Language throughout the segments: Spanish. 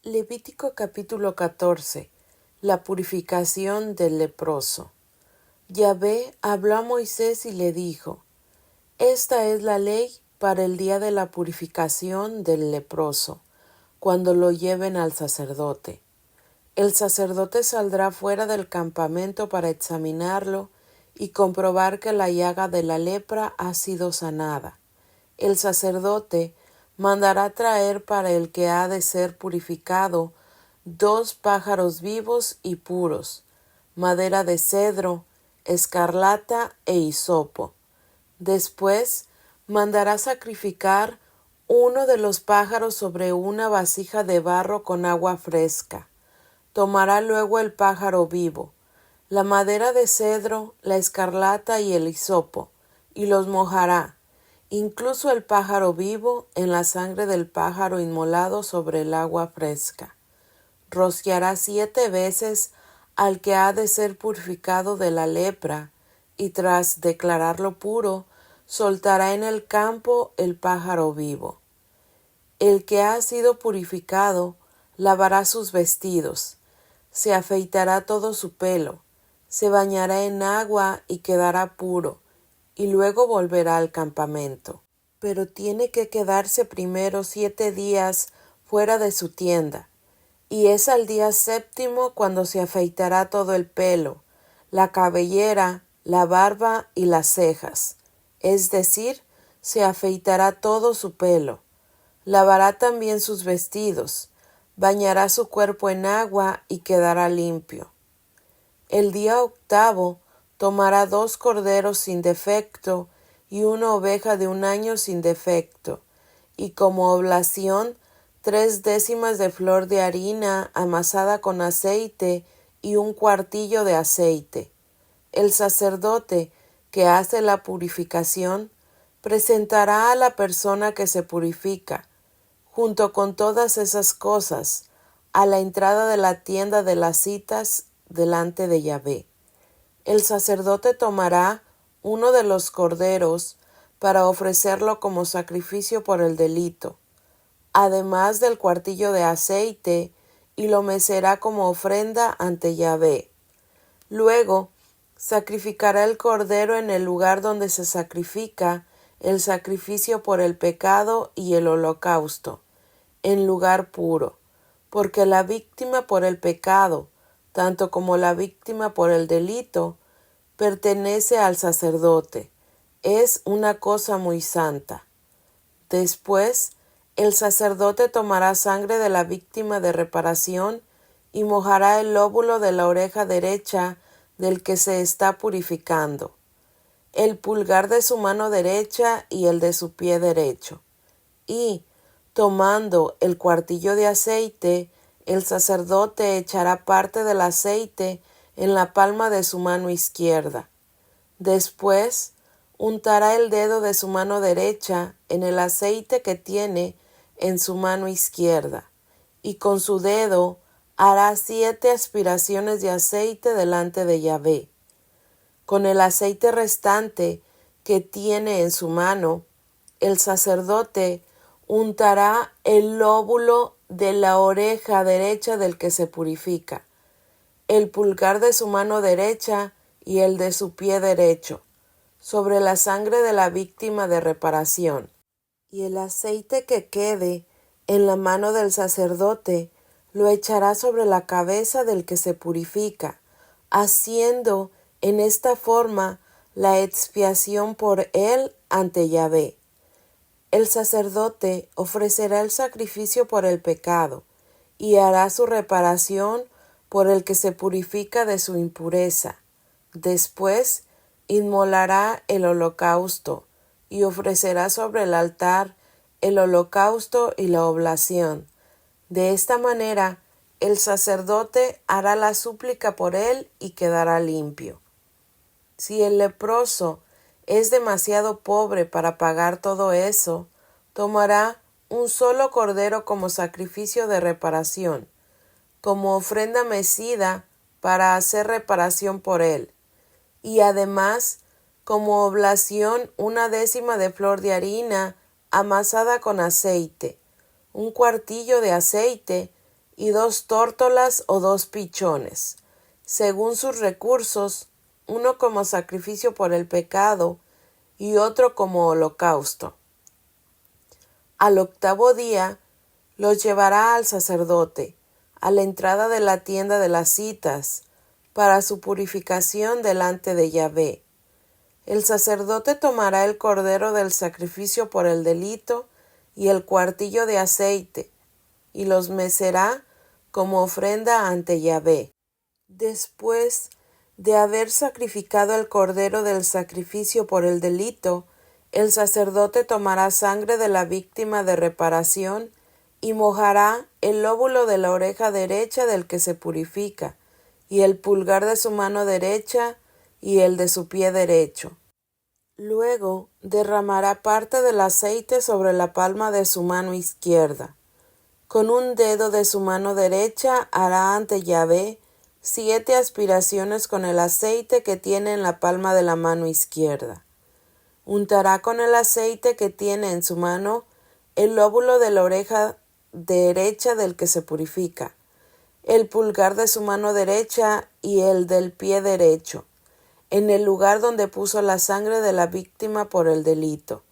Levítico capítulo 14. La purificación del leproso. Yahvé habló a Moisés y le dijo: Esta es la ley para el día de la purificación del leproso, cuando lo lleven al sacerdote. El sacerdote saldrá fuera del campamento para examinarlo y comprobar que la llaga de la lepra ha sido sanada. El sacerdote mandará traer para el que ha de ser purificado 2 pájaros vivos y puros, madera de cedro, escarlata e hisopo. Después mandará sacrificar uno de los pájaros sobre una vasija de barro con agua fresca. Tomará luego el pájaro vivo, la madera de cedro, la escarlata y el hisopo, y los mojará, incluso el pájaro vivo, en la sangre del pájaro inmolado sobre el agua fresca. Rociará 7 veces al que ha de ser purificado de la lepra, y tras declararlo puro, soltará en el campo el pájaro vivo. El que ha sido purificado lavará sus vestidos, se afeitará todo su pelo, se bañará en agua y quedará puro, y luego volverá al campamento. Pero tiene que quedarse primero 7 días fuera de su tienda, y es al día 7º cuando se afeitará todo el pelo, la cabellera, la barba y las cejas, es decir, se afeitará todo su pelo. Lavará también sus vestidos, bañará su cuerpo en agua y quedará limpio. El día 8º tomará 2 corderos sin defecto y una oveja de 1 año sin defecto, y como oblación 3 décimas de flor de harina amasada con aceite y 1 cuartillo de aceite. El sacerdote que hace la purificación presentará a la persona que se purifica, junto con todas esas cosas, a la entrada de la tienda de las citas delante de Yahvé. El sacerdote tomará uno de los corderos para ofrecerlo como sacrificio por el delito, además del cuartillo de aceite, y lo mecerá como ofrenda ante Yahvé. Luego sacrificará el cordero en el lugar donde se sacrifica el sacrificio por el pecado y el holocausto, en lugar puro, porque la víctima por el pecado, tanto como la víctima por el delito, pertenece al sacerdote. Es una cosa muy santa. Después, el sacerdote tomará sangre de la víctima de reparación y mojará el lóbulo de la oreja derecha del que se está purificando, el pulgar de su mano derecha y el de su pie derecho. Y, tomando el cuartillo de aceite, el sacerdote echará parte del aceite en la palma de su mano izquierda. Después, untará el dedo de su mano derecha en el aceite que tiene en su mano izquierda, y con su dedo hará 7 aspiraciones de aceite delante de Yahvé. Con el aceite restante que tiene en su mano, el sacerdote untará el lóbulo de la oreja derecha del que se purifica, el pulgar de su mano derecha y el de su pie derecho, sobre la sangre de la víctima de reparación. Y el aceite que quede en la mano del sacerdote lo echará sobre la cabeza del que se purifica, haciendo en esta forma la expiación por él ante Yahvé. El sacerdote ofrecerá el sacrificio por el pecado y hará su reparación por el que se purifica de su impureza. Después inmolará el holocausto y ofrecerá sobre el altar el holocausto y la oblación. De esta manera, el sacerdote hará la súplica por él y quedará limpio. Si el leproso es demasiado pobre para pagar todo eso, tomará un solo cordero como sacrificio de reparación, como ofrenda mecida para hacer reparación por él, y además como oblación 1 décima de flor de harina amasada con aceite, 1 cuartillo de aceite y 2 tórtolas o 2 pichones, según sus recursos, uno como sacrificio por el pecado y otro como holocausto. Al 8º día los llevará al sacerdote, a la entrada de la tienda de las citas, para su purificación delante de Yahvé. El sacerdote tomará el cordero del sacrificio por el delito y el cuartillo de aceite, y los mecerá como ofrenda ante Yahvé. Después de haber sacrificado el cordero del sacrificio por el delito, el sacerdote tomará sangre de la víctima de reparación y mojará el lóbulo de la oreja derecha del que se purifica, y el pulgar de su mano derecha y el de su pie derecho. Luego derramará parte del aceite sobre la palma de su mano izquierda. Con un dedo de su mano derecha hará ante Yahvé 7 aspiraciones con el aceite que tiene en la palma de la mano izquierda. Untará con el aceite que tiene en su mano el lóbulo de la oreja derecha del que se purifica, el pulgar de su mano derecha y el del pie derecho, en el lugar donde puso la sangre de la víctima por el delito.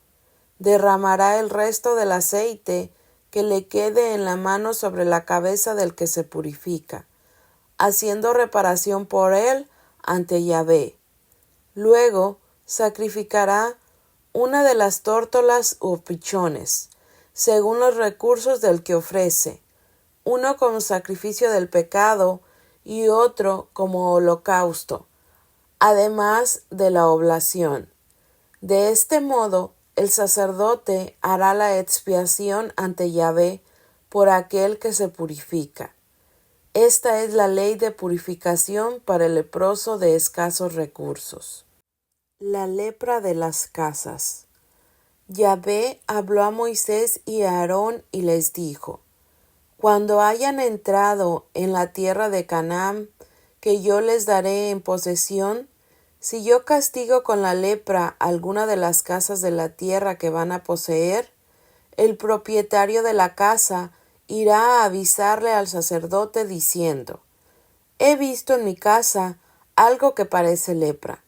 Derramará el resto del aceite que le quede en la mano sobre la cabeza del que se purifica, haciendo reparación por él ante Yahvé. Luego sacrificará una de las tórtolas o pichones, según los recursos del que ofrece, uno como sacrificio del pecado y otro como holocausto, además de la oblación. De este modo, el sacerdote hará la expiación ante Yahvé por aquel que se purifica. Esta es la ley de purificación para el leproso de escasos recursos. La lepra de las casas. Yahvé habló a Moisés y a Aarón y les dijo: Cuando hayan entrado en la tierra de Canaán, que yo les daré en posesión, si yo castigo con la lepra alguna de las casas de la tierra que van a poseer, el propietario de la casa irá a avisarle al sacerdote diciendo: He visto en mi casa algo que parece lepra.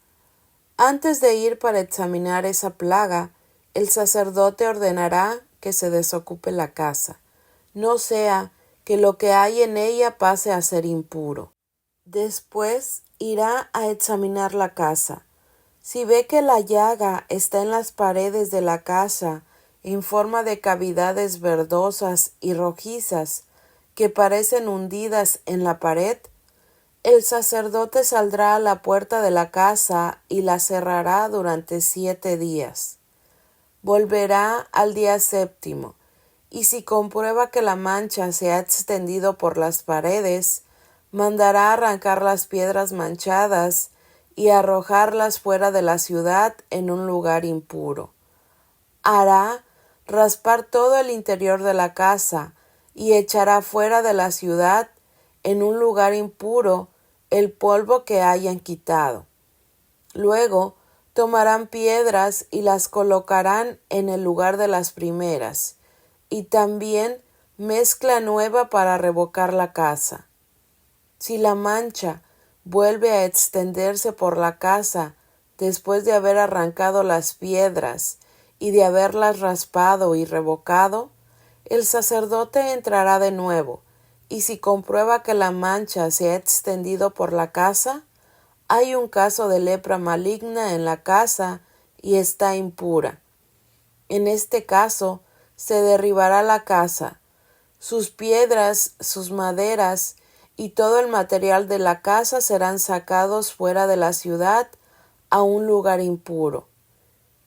Antes de ir para examinar esa plaga, el sacerdote ordenará que se desocupe la casa, no sea que lo que hay en ella pase a ser impuro. Después irá a examinar la casa. Si ve que la llaga está en las paredes de la casa en forma de cavidades verdosas y rojizas que parecen hundidas en la pared, el sacerdote saldrá a la puerta de la casa y la cerrará durante 7 días. Volverá al día 7º, y si comprueba que la mancha se ha extendido por las paredes, mandará arrancar las piedras manchadas y arrojarlas fuera de la ciudad en un lugar impuro. Hará raspar todo el interior de la casa y echará fuera de la ciudad en un lugar impuro el polvo que hayan quitado. Luego tomarán piedras y las colocarán en el lugar de las primeras, y también mezcla nueva para revocar la casa. Si la mancha vuelve a extenderse por la casa después de haber arrancado las piedras y de haberlas raspado y revocado, el sacerdote entrará de nuevo, y si comprueba que la mancha se ha extendido por la casa, hay un caso de lepra maligna en la casa y está impura. En este caso, se derribará la casa, sus piedras, sus maderas y todo el material de la casa serán sacados fuera de la ciudad a un lugar impuro.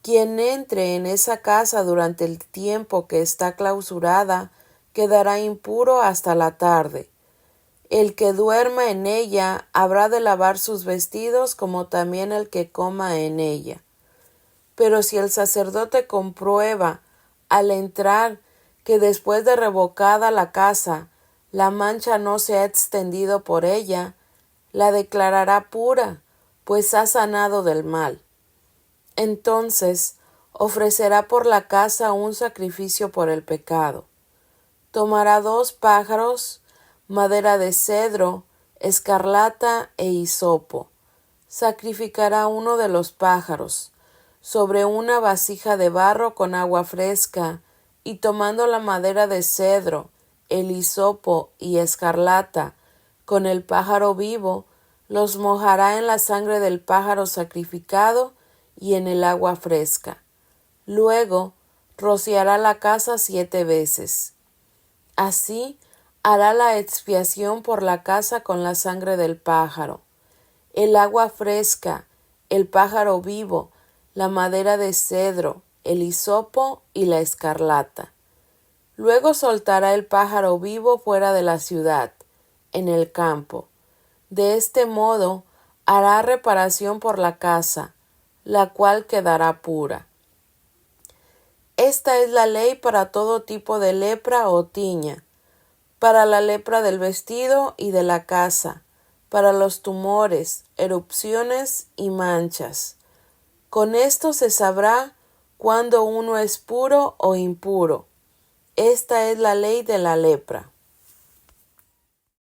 Quien entre en esa casa durante el tiempo que está clausurada quedará impuro hasta la tarde. El que duerma en ella habrá de lavar sus vestidos como también el que coma en ella. Pero si el sacerdote comprueba al entrar que después de revocada la casa la mancha no se ha extendido por ella, la declarará pura, pues ha sanado del mal. Entonces ofrecerá por la casa un sacrificio por el pecado. Tomará 2 pájaros, madera de cedro, escarlata e hisopo. Sacrificará uno de los pájaros sobre una vasija de barro con agua fresca, y tomando la madera de cedro, el hisopo y escarlata, con el pájaro vivo, los mojará en la sangre del pájaro sacrificado y en el agua fresca. Luego rociará la casa 7 veces. Así hará la expiación por la casa con la sangre del pájaro, el agua fresca, el pájaro vivo, la madera de cedro, el hisopo y la escarlata. Luego soltará el pájaro vivo fuera de la ciudad, en el campo. De este modo hará reparación por la casa, la cual quedará pura. Esta es la ley para todo tipo de lepra o tiña, para la lepra del vestido y de la casa, para los tumores, erupciones y manchas. Con esto se sabrá cuándo uno es puro o impuro. Esta es la ley de la lepra.